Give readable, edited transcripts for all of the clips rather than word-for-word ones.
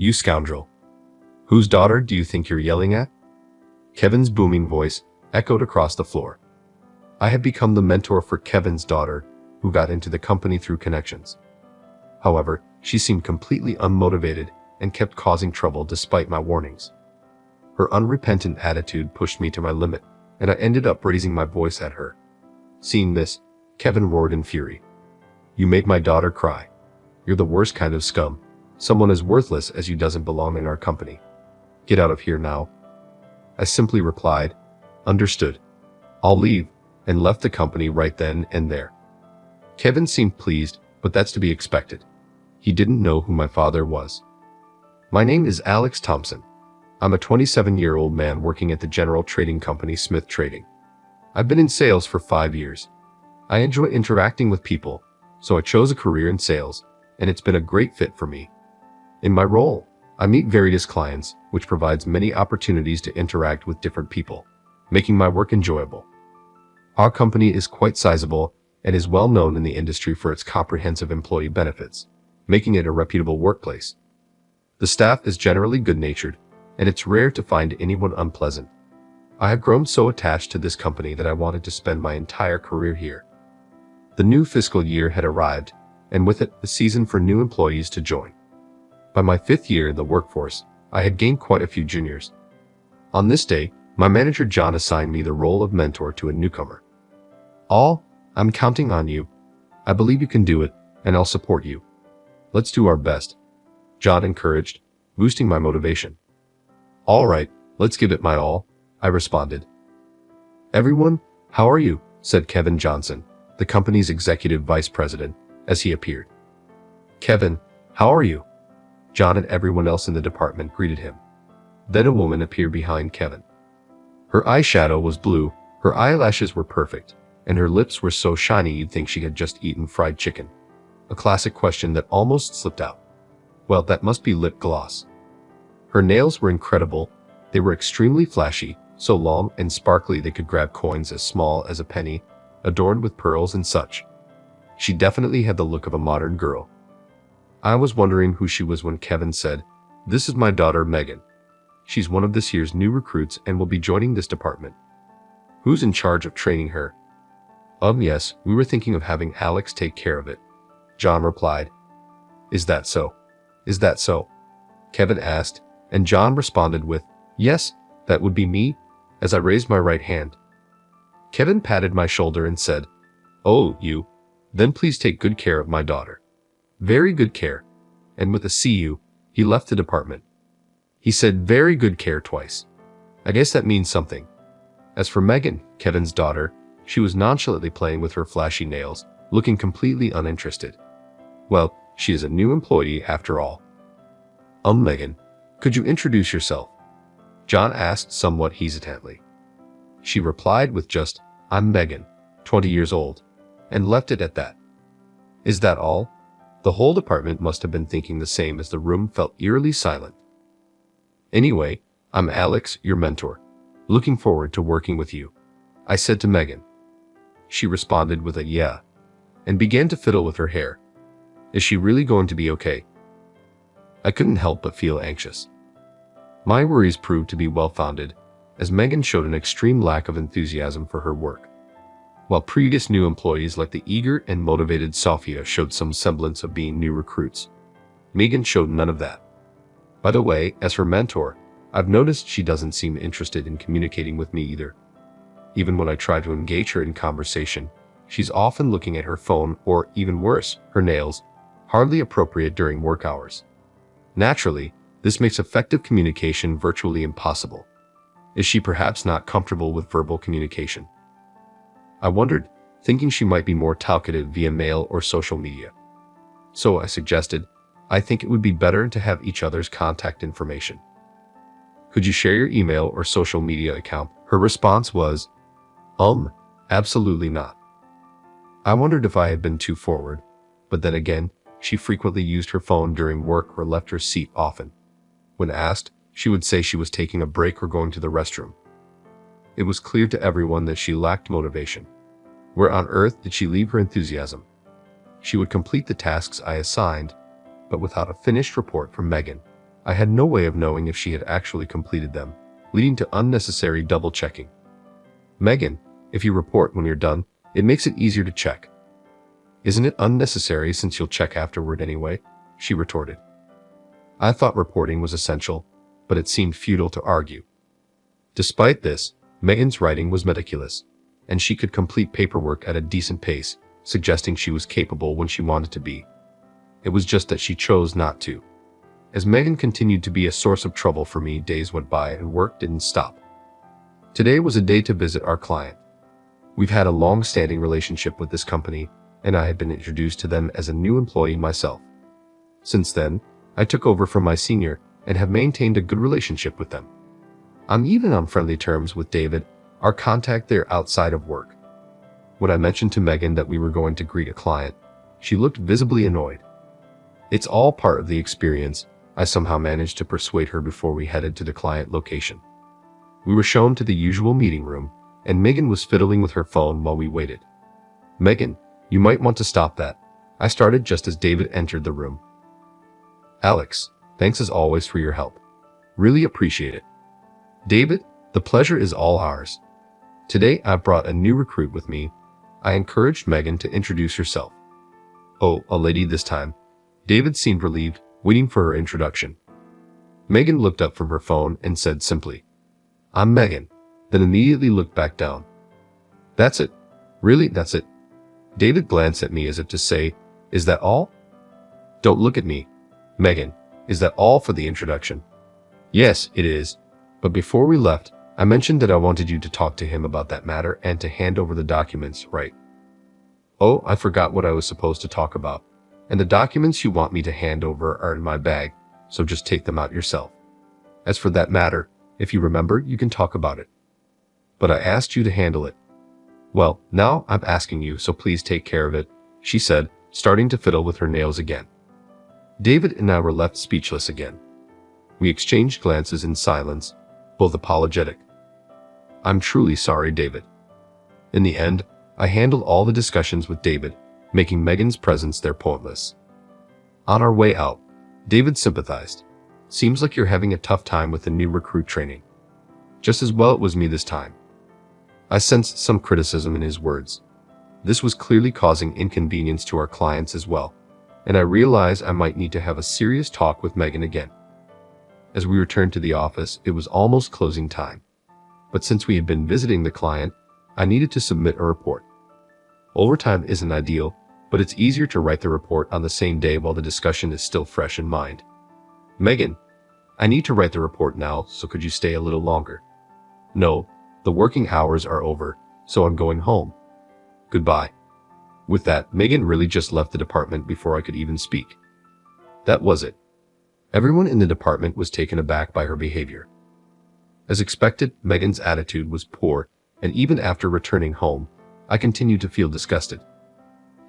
You scoundrel. Whose daughter do you think you're yelling at? Kevin's booming voice echoed across the floor. I had become the mentor for Kevin's daughter, who got into the company through connections. However, she seemed completely unmotivated and kept causing trouble despite my warnings. Her unrepentant attitude pushed me to my limit, and I ended up raising my voice at her. Seeing this, Kevin roared in fury. You made my daughter cry. You're the worst kind of scum. Someone as worthless as you doesn't belong in our company. Get out of here now. I simply replied, Understood. I'll leave, and left the company right then and there. Kevin seemed pleased, but that's to be expected. He didn't know who my father was. My name is Alex Thompson. I'm a 27-year-old man working at the general trading company Smith Trading. I've been in sales for 5 years. I enjoy interacting with people, so I chose a career in sales, and it's been a great fit for me. In my role, I meet various clients, which provides many opportunities to interact with different people, making my work enjoyable. Our company is quite sizable and is well known in the industry for its comprehensive employee benefits, making it a reputable workplace. The staff is generally good-natured, and it's rare to find anyone unpleasant. I have grown so attached to this company that I wanted to spend my entire career here. The new fiscal year had arrived, and with it, the season for new employees to join. By my 5th year in the workforce, I had gained quite a few juniors. On this day, my manager John assigned me the role of mentor to a newcomer. I'm counting on you. I believe you can do it, and I'll support you. Let's do our best. John encouraged, boosting my motivation. All right, let's give it my all, I responded. Everyone, how are you? Said Kevin Johnson, the company's executive vice president, as he appeared. Kevin, how are you? John and everyone else in the department greeted him. Then a woman appeared behind Kevin. Her eyeshadow was blue, her eyelashes were perfect, and her lips were so shiny you'd think she had just eaten fried chicken. A classic question that almost slipped out. Well, that must be lip gloss. Her nails were incredible. They were extremely flashy, so long and sparkly they could grab coins as small as a penny, adorned with pearls and such. She definitely had the look of a modern girl. I was wondering who she was when Kevin said, This is my daughter Megan. She's one of this year's new recruits and will be joining this department. Who's in charge of training her? Yes, we were thinking of having Alex take care of it. John replied. Is that so? Is that so? Kevin asked, and John responded with, Yes, that would be me, as I raised my right hand. Kevin patted my shoulder and said, Oh, you? Then please take good care of my daughter. Very good care. And with a see you, he left the department. He said very good care twice. I guess that means something. As for Megan, Kevin's daughter, she was nonchalantly playing with her flashy nails, looking completely uninterested. Well, she is a new employee after all. Megan, could you introduce yourself? John asked somewhat hesitantly. She replied with just, I'm Megan, 20 years old, and left it at that. Is that all? The whole department must have been thinking the same as the room felt eerily silent. Anyway, I'm Alex, your mentor. Looking forward to working with you, I said to Megan. She responded with a yeah, and began to fiddle with her hair. Is she really going to be okay? I couldn't help but feel anxious. My worries proved to be well-founded, as Megan showed an extreme lack of enthusiasm for her work. While previous new employees like the eager and motivated Sophia showed some semblance of being new recruits, Megan showed none of that. By the way, as her mentor, I've noticed she doesn't seem interested in communicating with me either. Even when I try to engage her in conversation, she's often looking at her phone or, even worse, her nails, hardly appropriate during work hours. Naturally, this makes effective communication virtually impossible. Is she perhaps not comfortable with verbal communication? I wondered, thinking she might be more talkative via mail or social media. So I suggested, I think it would be better to have each other's contact information. Could you share your email or social media account? Her response was, absolutely not. I wondered if I had been too forward, but then again, she frequently used her phone during work or left her seat often. When asked, she would say she was taking a break or going to the restroom. It was clear to everyone that she lacked motivation. Where on earth did she leave her enthusiasm? She would complete the tasks I assigned, but without a finished report from Megan, I had no way of knowing if she had actually completed them, leading to unnecessary double-checking. Megan, if you report when you're done, it makes it easier to check. Isn't it unnecessary since you'll check afterward anyway? She retorted. I thought reporting was essential, but it seemed futile to argue. Despite this, Megan's writing was meticulous, and she could complete paperwork at a decent pace, suggesting she was capable when she wanted to be. It was just that she chose not to. As Megan continued to be a source of trouble for me, days went by and work didn't stop. Today was a day to visit our client. We've had a long-standing relationship with this company, and I had been introduced to them as a new employee myself. Since then, I took over from my senior and have maintained a good relationship with them. I'm even on friendly terms with David, our contact there outside of work. When I mentioned to Megan that we were going to greet a client, she looked visibly annoyed. It's all part of the experience. I somehow managed to persuade her before we headed to the client location. We were shown to the usual meeting room, and Megan was fiddling with her phone while we waited. Megan, you might want to stop that. I started just as David entered the room. Alex, thanks as always for your help. Really appreciate it. David, the pleasure is all ours. Today I've brought a new recruit with me. I encouraged Megan to introduce herself. Oh, a lady this time. David seemed relieved, waiting for her introduction. Megan looked up from her phone and said simply, I'm Megan, then immediately looked back down. That's it. Really, that's it. David glanced at me as if to say, is that all? Don't look at me. Megan, is that all for the introduction? Yes, it is. But before we left, I mentioned that I wanted you to talk to him about that matter and to hand over the documents, right? Oh, I forgot what I was supposed to talk about. And the documents you want me to hand over are in my bag, so just take them out yourself. As for that matter, if you remember, you can talk about it. But I asked you to handle it. Well, now I'm asking you, so please take care of it, she said, starting to fiddle with her nails again. David and I were left speechless again. We exchanged glances in silence, both apologetic. I'm truly sorry, David. In the end, I handled all the discussions with David, making Megan's presence there pointless. On our way out, David sympathized. Seems like you're having a tough time with the new recruit training. Just as well it was me this time. I sensed some criticism in his words. This was clearly causing inconvenience to our clients as well, and I realized I might need to have a serious talk with Megan again. As we returned to the office, it was almost closing time. But since we had been visiting the client, I needed to submit a report. Overtime isn't ideal, but it's easier to write the report on the same day while the discussion is still fresh in mind. Megan, I need to write the report now, so could you stay a little longer? No, the working hours are over, so I'm going home. Goodbye. With that, Megan really just left the department before I could even speak. That was it. Everyone in the department was taken aback by her behavior. As expected, Megan's attitude was poor, and even after returning home, I continued to feel disgusted.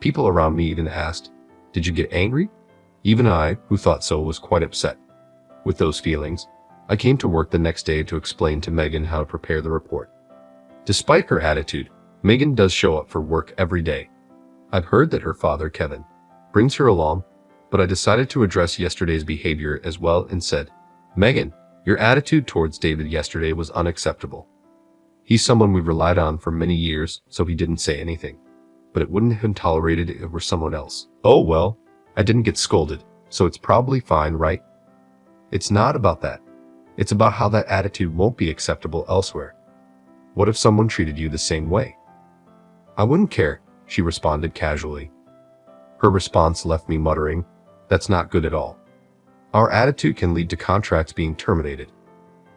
People around me even asked, "Did you get angry?" Even I, who thought so, was quite upset. With those feelings, I came to work the next day to explain to Megan how to prepare the report. Despite her attitude, Megan does show up for work every day. I've heard that her father, Kevin, brings her along, but I decided to address yesterday's behavior as well and said, "Megan, your attitude towards David yesterday was unacceptable. He's someone we've relied on for many years, so he didn't say anything. But it wouldn't have been tolerated if it were someone else." "Oh well, I didn't get scolded, so it's probably fine, right?" "It's not about that. It's about how that attitude won't be acceptable elsewhere. What if someone treated you the same way?" "I wouldn't care," she responded casually. Her response left me muttering, "That's not good at all. Our attitude can lead to contracts being terminated.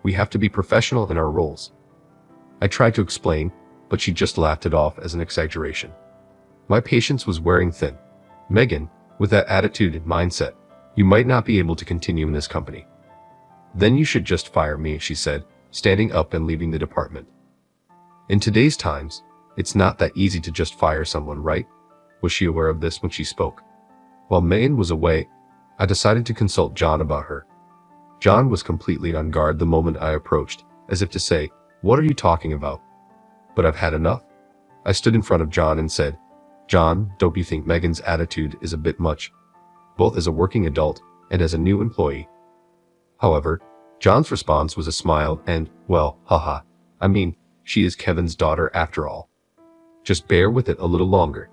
We have to be professional in our roles." I tried to explain, but she just laughed it off as an exaggeration. My patience was wearing thin. "Megan, with that attitude and mindset, you might not be able to continue in this company." "Then you should just fire me," she said, standing up and leaving the department. In today's times, it's not that easy to just fire someone, right? Was she aware of this when she spoke? While Megan was away, I decided to consult John about her. John was completely on guard the moment I approached, as if to say, "What are you talking about?" But I've had enough. I stood in front of John and said, "John, don't you think Megan's attitude is a bit much, both as a working adult and as a new employee?" However, John's response was a smile and, well, haha, I mean, she is Kevin's daughter after all. Just bear with it a little longer.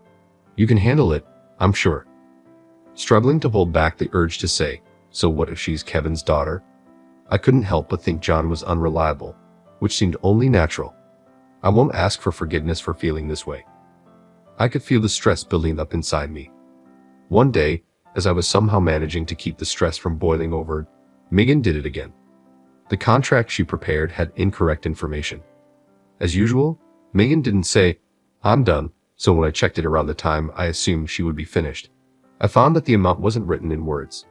You can handle it, I'm sure. Struggling to hold back the urge to say, so what if she's Kevin's daughter? I couldn't help but think John was unreliable, which seemed only natural. I won't ask for forgiveness for feeling this way. I could feel the stress building up inside me. One day, as I was somehow managing to keep the stress from boiling over, Megan did it again. The contract she prepared had incorrect information. As usual, Megan didn't say, I'm done, so when I checked it around the time I assumed she would be finished, I found that the amount wasn't written in words.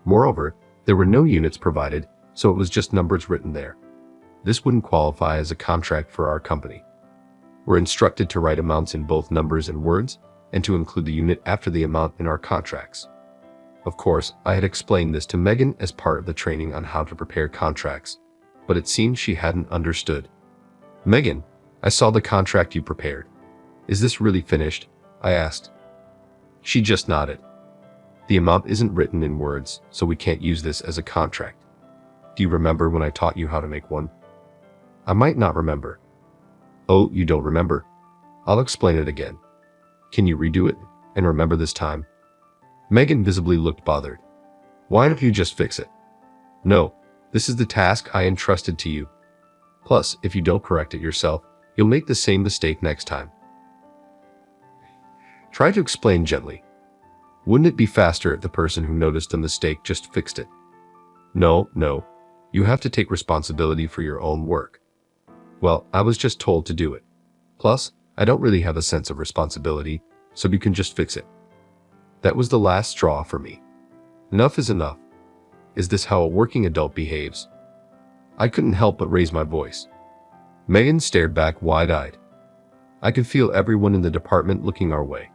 Moreover, there were no units provided, so it was just numbers written there. This wouldn't qualify as a contract for our company. We're instructed to write amounts in both numbers and words, and to include the unit after the amount in our contracts. Of course, I had explained this to Megan as part of the training on how to prepare contracts, but it seemed she hadn't understood. Megan, I saw the contract you prepared. Is this really finished? I asked. She just nodded. The amount isn't written in words, so we can't use this as a contract. Do you remember when I taught you how to make one? I might not remember. Oh, you don't remember? I'll explain it again. Can you redo it, and remember this time? Megan visibly looked bothered. Why don't you just fix it? No, this is the task I entrusted to you. Plus, if you don't correct it yourself, you'll make the same mistake next time. Try to explain gently. Wouldn't it be faster if the person who noticed the mistake just fixed it? No, you have to take responsibility for your own work. Well, I was just told to do it. Plus, I don't really have a sense of responsibility, so you can just fix it. That was the last straw for me. Enough is enough. Is this how a working adult behaves? I couldn't help but raise my voice. Megan stared back wide-eyed. I could feel everyone in the department looking our way.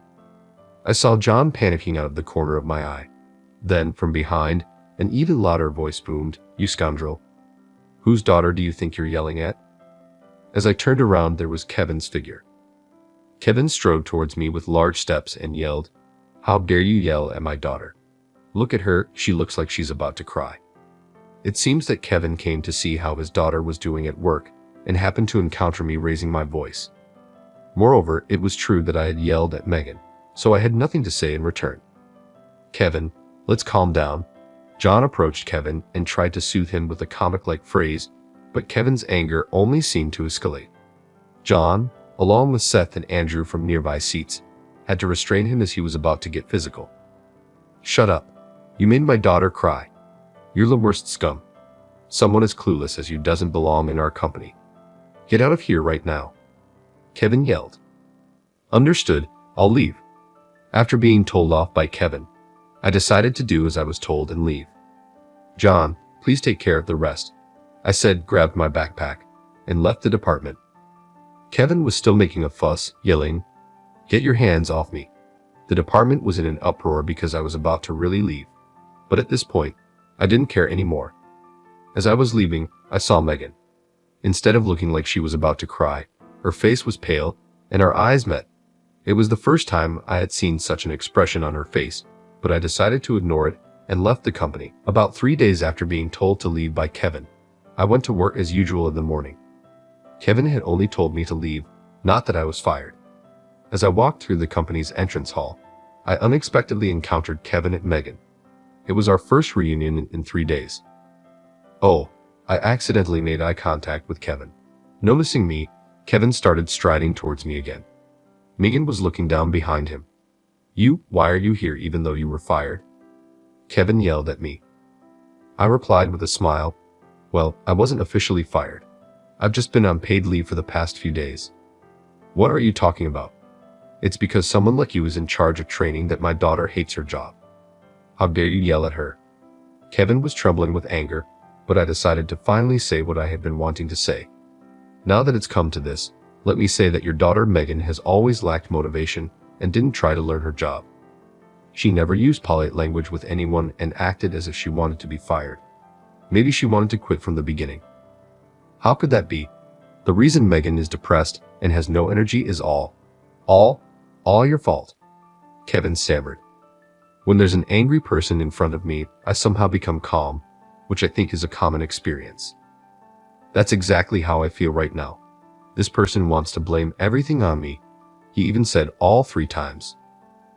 I saw John panicking out of the corner of my eye. Then, from behind, an even louder voice boomed, "You scoundrel. Whose daughter do you think you're yelling at?" As I turned around, there was Kevin's figure. Kevin strode towards me with large steps and yelled, "How dare you yell at my daughter? Look at her, she looks like she's about to cry." It seems that Kevin came to see how his daughter was doing at work and happened to encounter me raising my voice. Moreover, it was true that I had yelled at Megan, so I had nothing to say in return. "Kevin, let's calm down." John approached Kevin and tried to soothe him with a comic-like phrase, but Kevin's anger only seemed to escalate. John, along with Seth and Andrew from nearby seats, had to restrain him as he was about to get physical. "Shut up. You made my daughter cry. You're the worst scum. Someone as clueless as you doesn't belong in our company. Get out of here right now," Kevin yelled. "Understood, I'll leave." After being told off by Kevin, I decided to do as I was told and leave. "John, please take care of the rest," I said, grabbed my backpack, and left the department. Kevin was still making a fuss, yelling, "Get your hands off me." The department was in an uproar because I was about to really leave. But at this point, I didn't care anymore. As I was leaving, I saw Megan. Instead of looking like she was about to cry, her face was pale, and our eyes met. It was the first time I had seen such an expression on her face, but I decided to ignore it and left the company. About 3 days after being told to leave by Kevin, I went to work as usual in the morning. Kevin had only told me to leave, not that I was fired. As I walked through the company's entrance hall, I unexpectedly encountered Kevin and Megan. It was our first reunion in 3 days. Oh, I accidentally made eye contact with Kevin. Noticing me, Kevin started striding towards me again. Megan was looking down behind him. Why are you here even though you were fired?" Kevin yelled at me. I replied with a smile, "Well, I wasn't officially fired. I've just been on paid leave for the past few days." "What are you talking about?" "It's because someone like you is in charge of training that my daughter hates her job." "How dare you yell at her?" Kevin was trembling with anger, but I decided to finally say what I had been wanting to say. "Now that it's come to this, let me say that your daughter Megan has always lacked motivation and didn't try to learn her job. She never used polite language with anyone and acted as if she wanted to be fired. Maybe she wanted to quit from the beginning. How could that be? The reason Megan is depressed and has no energy is all your fault," Kevin stammered. When there's an angry person in front of me, I somehow become calm. which I think is a common experience. That's exactly how I feel right now. This person wants to blame everything on me. He even said all 3 times.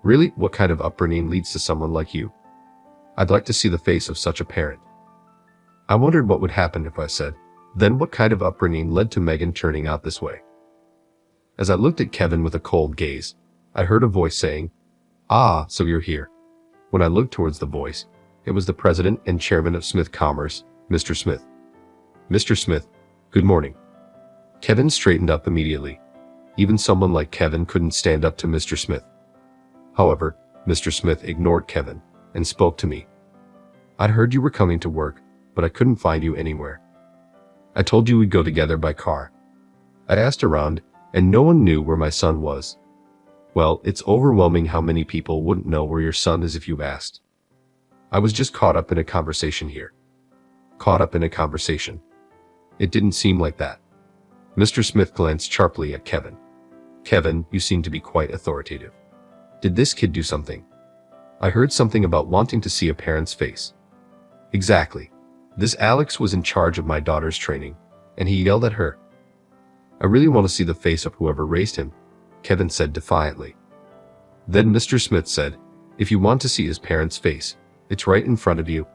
Really, what kind of upbringing leads to someone like you? I'd like to see the face of such a parent. I wondered what would happen if I said, then what kind of upbringing led to Megan turning out this way? As I looked at Kevin with a cold gaze, I heard a voice saying, "Ah, so you're here." When I looked towards the voice, it was the president and chairman of Smith Commerce, Mr. Smith. "Mr. Smith, good morning." Kevin straightened up immediately. Even someone like Kevin couldn't stand up to Mr. Smith. However, Mr. Smith ignored Kevin and spoke to me. "I'd heard you were coming to work, but I couldn't find you anywhere. I told you we'd go together by car. I asked around, and no one knew where my son was. Well, it's overwhelming how many people wouldn't know where your son is if you asked. I was just caught up in a conversation here." Caught up in a conversation. It didn't seem like that. Mr. Smith glanced sharply at Kevin. "Kevin, you seem to be quite authoritative. Did this kid do something? I heard something about wanting to see a parent's face." "Exactly. This Alex was in charge of my daughter's training, and he yelled at her." "I really want to see the face of whoever raised him," Kevin said defiantly. Then Mr. Smith said, "If you want to see his parent's face, it's right in front of you.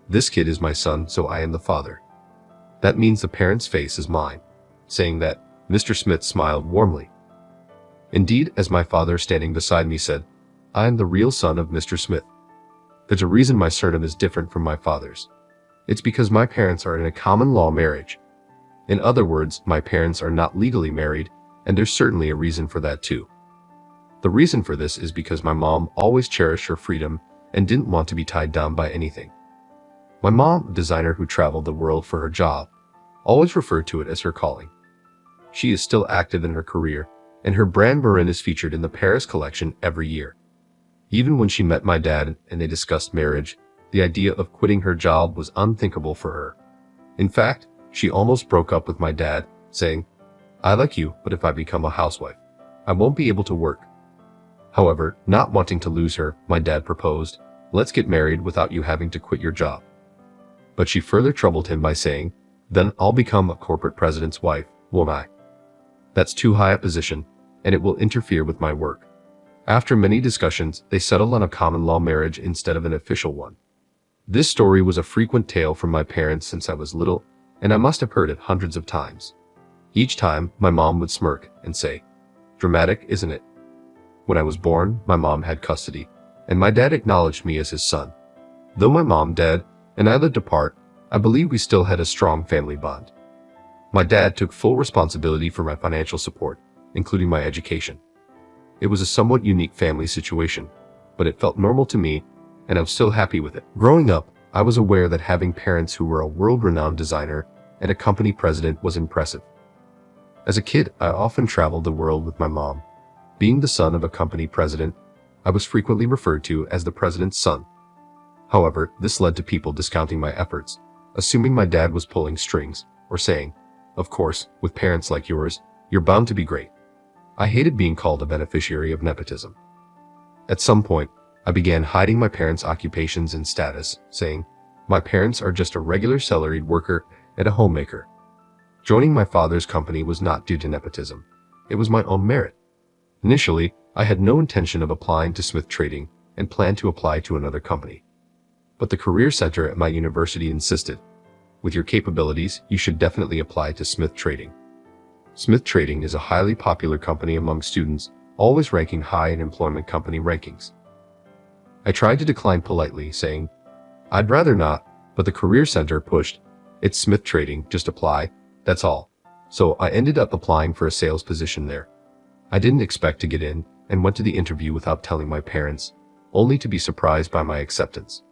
This kid is my son, so I am the father. That means the parent's face is mine." Saying that, Mr. Smith smiled warmly. Indeed, as my father standing beside me said, "I am the real son of Mr. Smith. There's a reason my surname is different from my father's. It's because my parents are in a common law marriage. In other words, my parents are not legally married, and there's certainly a reason for that too. The reason for this is because my mom always cherished her freedom and didn't want to be tied down by anything. My mom, a designer who traveled the world for her job, always referred to it as her calling. She is still active in her career, and her brand Marin is featured in the Paris collection every year. Even when she met my dad and they discussed marriage, the idea of quitting her job was unthinkable for her. In fact, she almost broke up with my dad, saying, "I like you, but if I become a housewife, I won't be able to work." However, not wanting to lose her, my dad proposed, "Let's get married without you having to quit your job." But she further troubled him by saying, "Then I'll become a corporate president's wife, won't I? That's too high a position, and it will interfere with my work." After many discussions, they settled on a common law marriage instead of an official one. This story was a frequent tale from my parents since I was little, and I must have heard it hundreds of times. Each time, my mom would smirk and say, "Dramatic, isn't it?" When I was born, my mom had custody, and my dad acknowledged me as his son. Though my mom, dad, and I lived apart, I believe we still had a strong family bond. My dad took full responsibility for my financial support, including my education. It was a somewhat unique family situation, but it felt normal to me, and I'm still happy with it. Growing up, I was aware that having parents who were a world-renowned designer and a company president was impressive. As a kid, I often traveled the world with my mom. Being the son of a company president, I was frequently referred to as the president's son. However, this led to people discounting my efforts, assuming my dad was pulling strings, or saying, "Of course, with parents like yours, you're bound to be great." I hated being called a beneficiary of nepotism. At some point, I began hiding my parents' occupations and status, saying, "My parents are just a regular salaried worker and a homemaker." Joining my father's company was not due to nepotism. It was my own merit. Initially, I had no intention of applying to Smith Trading and planned to apply to another company. But the Career Center at my university insisted, "With your capabilities, you should definitely apply to Smith Trading." Smith Trading is a highly popular company among students, always ranking high in employment company rankings. I tried to decline politely, saying, "I'd rather not," but the Career Center pushed, "It's Smith Trading, just apply, that's all." So I ended up applying for a sales position there. I didn't expect to get in and went to the interview without telling my parents, only to be surprised by my acceptance.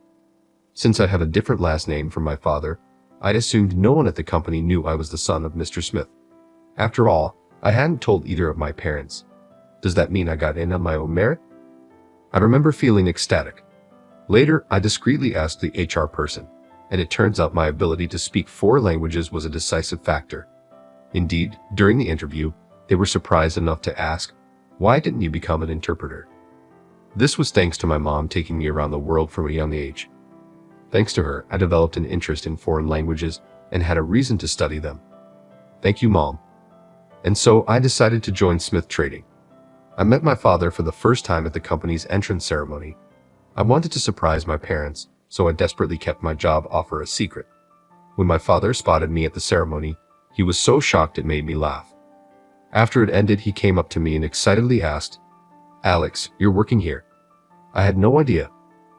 Since I have a different last name from my father, I assumed no one at the company knew I was the son of Mr. Smith. After all, I hadn't told either of my parents. Does that mean I got in on my own merit? I remember feeling ecstatic. Later, I discreetly asked the HR person, and it turns out my ability to speak 4 languages was a decisive factor. Indeed, during the interview, they were surprised enough to ask, "Why didn't you become an interpreter?" This was thanks to my mom taking me around the world from a young age. Thanks to her, I developed an interest in foreign languages and had a reason to study them. Thank you, Mom. And so I decided to join Smith Trading. I met my father for the first time at the company's entrance ceremony. I wanted to surprise my parents, so I desperately kept my job offer a secret. When my father spotted me at the ceremony, he was so shocked it made me laugh. After it ended, he came up to me and excitedly asked, "Alex, you're working here." I had no idea.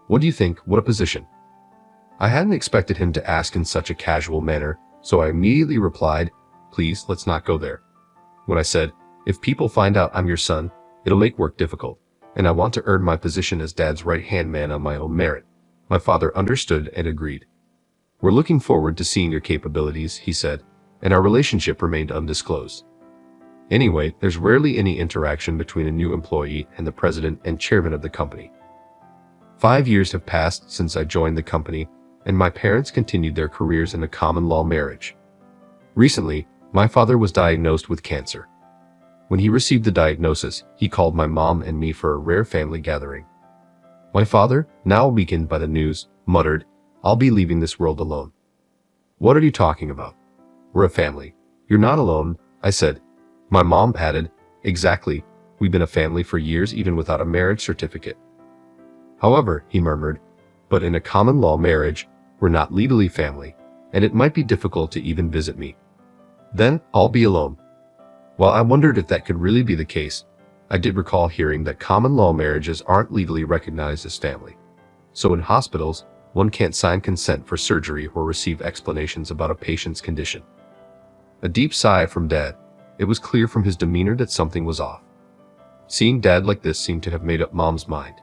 What do you think? What a position. I hadn't expected him to ask in such a casual manner, so I immediately replied, "Please, let's not go there." When I said, "If people find out I'm your son, it'll make work difficult, and I want to earn my position as Dad's right-hand man on my own merit," my father understood and agreed. "We're looking forward to seeing your capabilities," he said, and our relationship remained undisclosed. Anyway, there's rarely any interaction between a new employee and the president and chairman of the company. 5 years have passed since I joined the company, and my parents continued their careers in a common law marriage. Recently, my father was diagnosed with cancer. When he received the diagnosis, he called my mom and me for a rare family gathering. My father, now weakened by the news, muttered, "I'll be leaving this world alone." "What are you talking about? We're a family." "You're not alone," I said. My mom added, "Exactly, we've been a family for years even without a marriage certificate." "However," he murmured, "but in a common law marriage, we're not legally family, and it might be difficult to even visit me. Then, I'll be alone." While I wondered if that could really be the case, I did recall hearing that common law marriages aren't legally recognized as family. So in hospitals, one can't sign consent for surgery or receive explanations about a patient's condition. A deep sigh from Dad. It was clear from his demeanor that something was off. Seeing Dad like this seemed to have made up Mom's mind.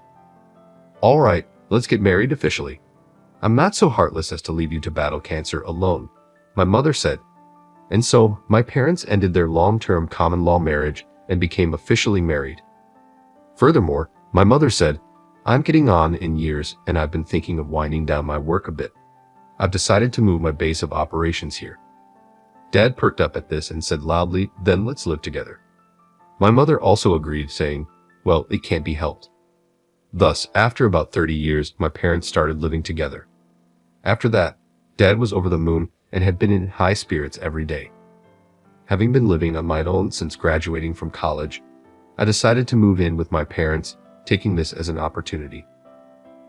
"All right, let's get married officially. I'm not so heartless as to leave you to battle cancer alone," my mother said. And so, my parents ended their long-term common law marriage and became officially married. Furthermore, my mother said, "I'm getting on in years and I've been thinking of winding down my work a bit. I've decided to move my base of operations here." Dad perked up at this and said loudly, "Then let's live together." My mother also agreed, saying, "Well, it can't be helped." Thus, after about 30 years, my parents started living together. After that, Dad was over the moon and had been in high spirits every day. Having been living on my own since graduating from college, I decided to move in with my parents, taking this as an opportunity.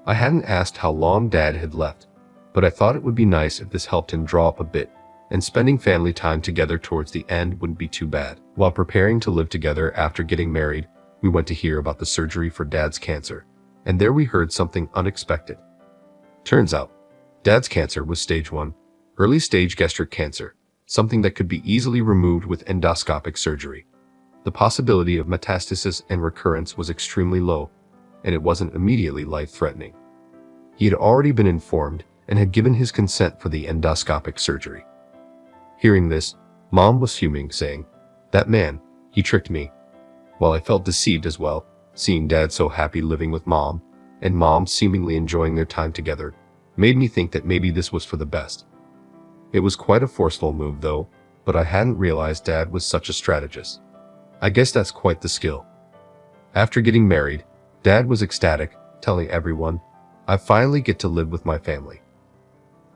I hadn't asked how long Dad had left, but I thought it would be nice if this helped him draw up a bit, and spending family time together towards the end wouldn't be too bad. While preparing to live together after getting married, we went to hear about the surgery for Dad's cancer, and there we heard something unexpected. Turns out, Dad's cancer was stage 1, early stage gastric cancer, something that could be easily removed with endoscopic surgery. The possibility of metastasis and recurrence was extremely low, and it wasn't immediately life-threatening. He had already been informed and had given his consent for the endoscopic surgery. Hearing this, Mom was fuming, saying, "That man, he tricked me." While I felt deceived as well, seeing Dad so happy living with Mom, and Mom seemingly enjoying their time together, made me think that maybe this was for the best. It was quite a forceful move though, but I hadn't realized Dad was such a strategist. I guess that's quite the skill. After getting married, Dad was ecstatic, telling everyone, "I finally get to live with my family."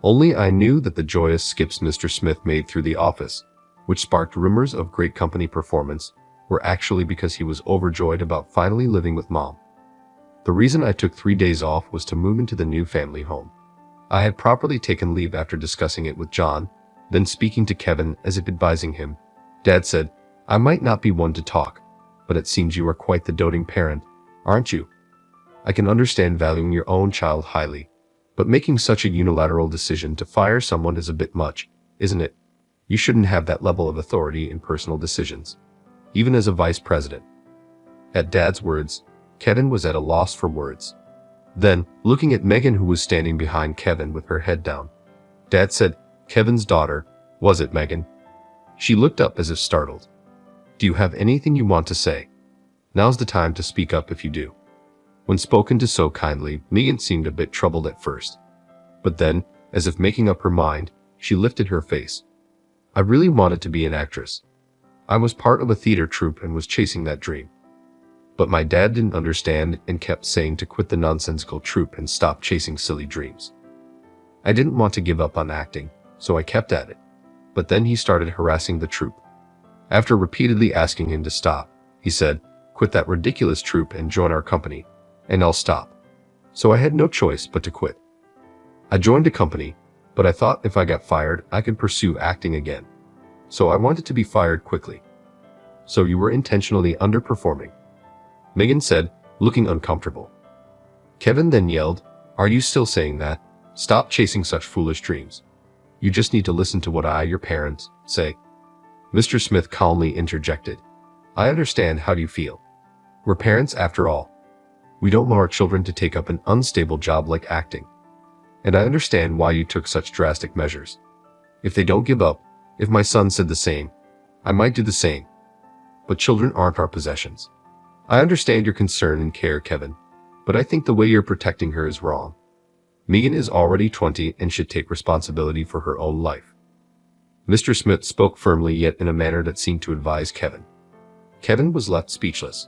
Only I knew that the joyous skips Mr. Smith made through the office, which sparked rumors of great company performance, were actually because he was overjoyed about finally living with Mom. The reason I took 3 days off was to move into the new family home. I had properly taken leave after discussing it with John, then speaking to Kevin as if advising him. Dad said, "I might not be one to talk, but it seems you are quite the doting parent, aren't you? I can understand valuing your own child highly, but making such a unilateral decision to fire someone is a bit much, isn't it? You shouldn't have that level of authority in personal decisions, even as a vice president." At Dad's words, Kevin was at a loss for words. Then, looking at Megan, who was standing behind Kevin with her head down, Dad said, "Kevin's daughter, was it, Megan?" She looked up as if startled. "Do you have anything you want to say? Now's the time to speak up if you do." When spoken to so kindly, Megan seemed a bit troubled at first. But then, as if making up her mind, she lifted her face. "I really wanted to be an actress. I was part of a theater troupe and was chasing that dream. But my dad didn't understand and kept saying to quit the nonsensical troupe and stop chasing silly dreams. I didn't want to give up on acting, so I kept at it. But then he started harassing the troupe. After repeatedly asking him to stop, he said, "Quit that ridiculous troupe and join our company, and I'll stop." So I had no choice but to quit. I joined the company, but I thought if I got fired, I could pursue acting again. So I wanted to be fired quickly. So you were intentionally underperforming, Megan said, looking uncomfortable. Kevin then yelled, "Are you still saying that? Stop chasing such foolish dreams. You just need to listen to what your parents, say." Mr. Smith calmly interjected, "I understand how you feel. We're parents after all. We don't want our children to take up an unstable job like acting. And I understand why you took such drastic measures. If they don't give up, if my son said the same, I might do the same. But children aren't our possessions. I understand your concern and care, Kevin, but I think the way you're protecting her is wrong. Megan is already 20 and should take responsibility for her own life." Mr. Smith spoke firmly yet in a manner that seemed to advise Kevin. Kevin was left speechless.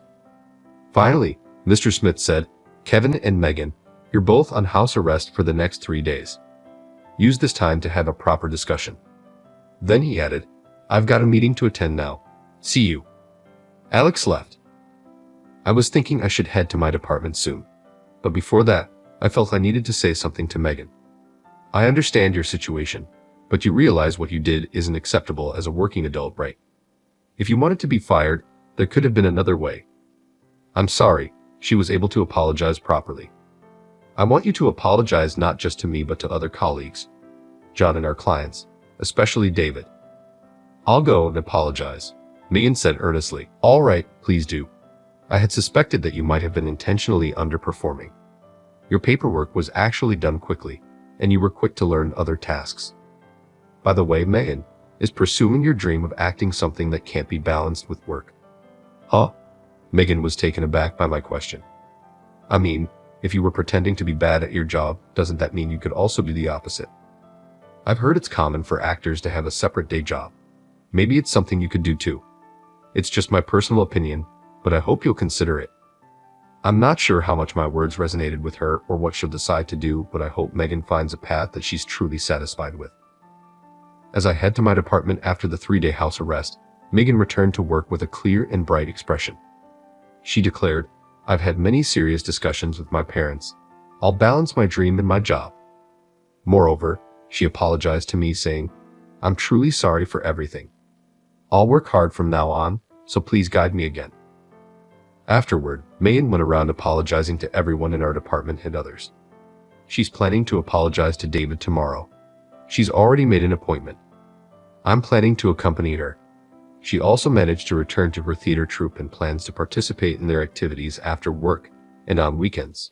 Finally, Mr. Smith said, "Kevin and Megan, you're both on house arrest for the next 3 days. Use this time to have a proper discussion." Then he added, "I've got a meeting to attend now. See you." Alex left. I was thinking I should head to my department soon. But before that, I felt I needed to say something to Megan. I understand your situation, but you realize what you did isn't acceptable as a working adult, right? If you wanted to be fired, there could have been another way. I'm sorry, she was able to apologize properly. I want you to apologize not just to me but to other colleagues, John and our clients, especially David. I'll go and apologize, Megan said earnestly. All right, please do. I had suspected that you might have been intentionally underperforming. Your paperwork was actually done quickly, and you were quick to learn other tasks. By the way, Megan, is pursuing your dream of acting something that can't be balanced with work? Huh? Megan was taken aback by my question. I mean, if you were pretending to be bad at your job, doesn't that mean you could also do the opposite? I've heard it's common for actors to have a separate day job. Maybe it's something you could do too. It's just my personal opinion, but I hope you'll consider it. I'm not sure how much my words resonated with her or what she'll decide to do, but I hope Megan finds a path that she's truly satisfied with. As I head to my department after the 3-day house arrest, Megan returned to work with a clear and bright expression. She declared, "I've had many serious discussions with my parents. I'll balance my dream and my job." Moreover, she apologized to me saying, "I'm truly sorry for everything. I'll work hard from now on, so please guide me again." Afterward, Megan went around apologizing to everyone in our department and others. She's planning to apologize to David tomorrow. She's already made an appointment. I'm planning to accompany her. She also managed to return to her theater troupe and plans to participate in their activities after work and on weekends.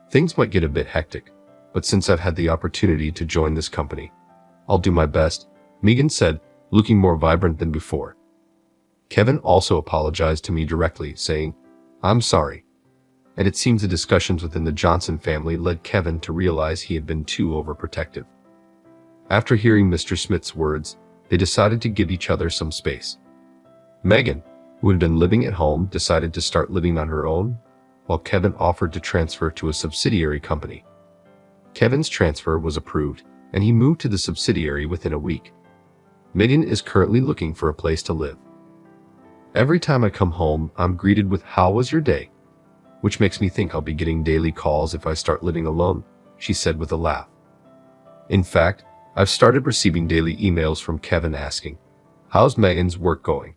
Things might get a bit hectic, but since I've had the opportunity to join this company, I'll do my best, Megan said, looking more vibrant than before. Kevin also apologized to me directly, saying, "I'm sorry." And it seems the discussions within the Johnson family led Kevin to realize he had been too overprotective. After hearing Mr. Smith's words, they decided to give each other some space. Megan, who had been living at home, decided to start living on her own, while Kevin offered to transfer to a subsidiary company. Kevin's transfer was approved, and he moved to the subsidiary within a week. Megan is currently looking for a place to live. Every time I come home, I'm greeted with "How was your day?" which makes me think I'll be getting daily calls if I start living alone, she said with a laugh. In fact, I've started receiving daily emails from Kevin asking, "How's Megan's work going?"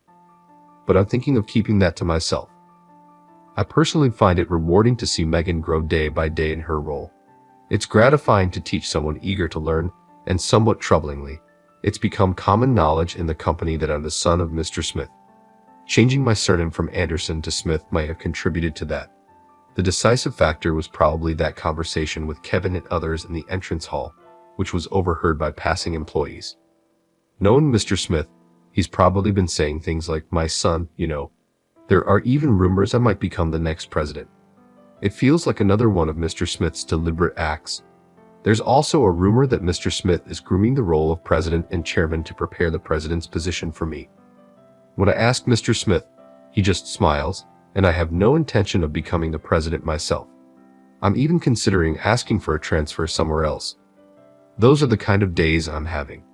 But I'm thinking of keeping that to myself. I personally find it rewarding to see Megan grow day by day in her role. It's gratifying to teach someone eager to learn, and somewhat troublingly, it's become common knowledge in the company that I'm the son of Mr. Smith. Changing my surname from Anderson to Smith might have contributed to that. The decisive factor was probably that conversation with Kevin and others in the entrance hall, which was overheard by passing employees. Knowing Mr. Smith, he's probably been saying things like, "My son, you know. There are even rumors I might become the next president." It feels like another one of Mr. Smith's deliberate acts. There's also a rumor that Mr. Smith is grooming the role of president and chairman to prepare the president's position for me. When I ask Mr. Smith, he just smiles, and I have no intention of becoming the president myself. I'm even considering asking for a transfer somewhere else. Those are the kind of days I'm having.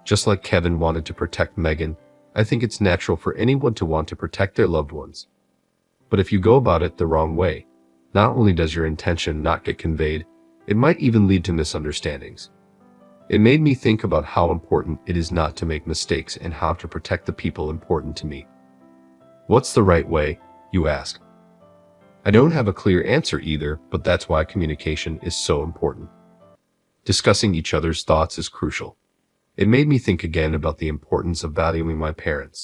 Just like Kevin wanted to protect Megan, I think it's natural for anyone to want to protect their loved ones. But if you go about it the wrong way, not only does your intention not get conveyed, it might even lead to misunderstandings. It made me think about how important it is not to make mistakes and how to protect the people important to me. What's the right way, you ask? I don't have a clear answer either, but that's why communication is so important. Discussing each other's thoughts is crucial. It made me think again about the importance of valuing my parents.